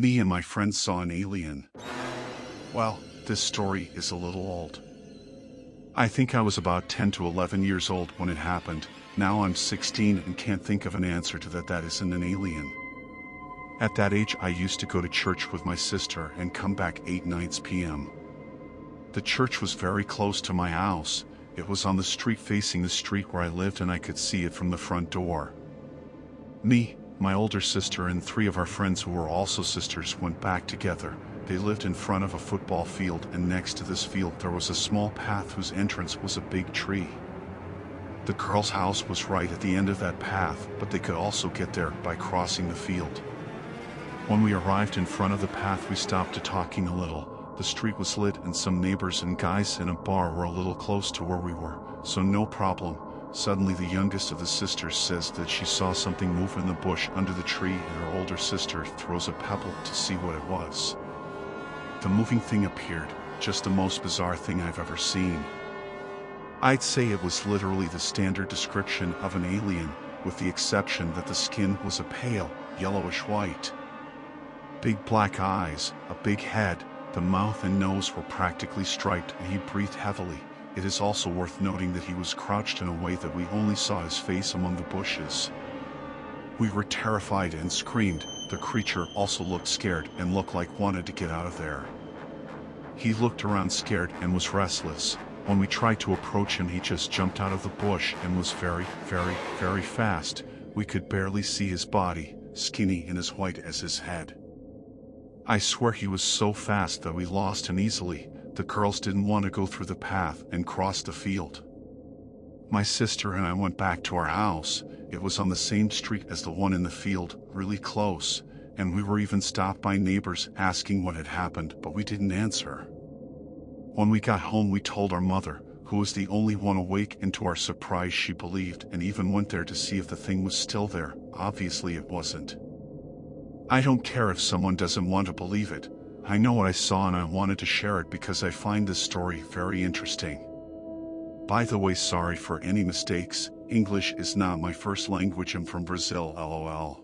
Me and my friends saw an alien. Well, this story is a little old. I think I was about 10 to 11 years old when it happened. Now I'm 16 and can't think of an answer to that isn't an alien. At that age I used to go to church with my sister and come back 8 p.m. The church was very close to my house. It was on the street facing the street where I lived and I could see it from the front door. Me, my older sister and 3 of our friends who were also sisters went back together. They lived in front of a football field, and next to this field there was a small path whose entrance was a big tree. The girls' house was right at the end of that path, but they could also get there by crossing the field. When we arrived in front of the path we stopped to talking a little. The street was lit and some neighbors and guys in a bar were a little close to where we were, so no problem. Suddenly the youngest of the sisters says that she saw something move in the bush under the tree, and her older sister throws a pebble to see what it was. The moving thing appeared, just the most bizarre thing I've ever seen. I'd say it was literally the standard description of an alien, with the exception that the skin was a pale, yellowish white. Big black eyes, a big head, the mouth and nose were practically striped, and he breathed heavily. It is also worth noting that he was crouched in a way that we only saw his face among the bushes. We were terrified and screamed. The creature also looked scared and looked like wanted to get out of there. He looked around scared and was restless. When we tried to approach him, he just jumped out of the bush and was very, very, very fast. We could barely see his body, skinny and as white as his head. I swear he was so fast that we lost him easily. The girls didn't want to go through the path and cross the field. My sister and I went back to our house. It was on the same street as the one in the field, really close, and we were even stopped by neighbors asking what had happened, but we didn't answer. When we got home we told our mother, who was the only one awake, and to our surprise she believed and even went there to see if the thing was still there. Obviously it wasn't. I don't care if someone doesn't want to believe it. I know what I saw and I wanted to share it because I find this story very interesting. By the way, sorry for any mistakes. English is not my first language. I'm from Brazil, LOL.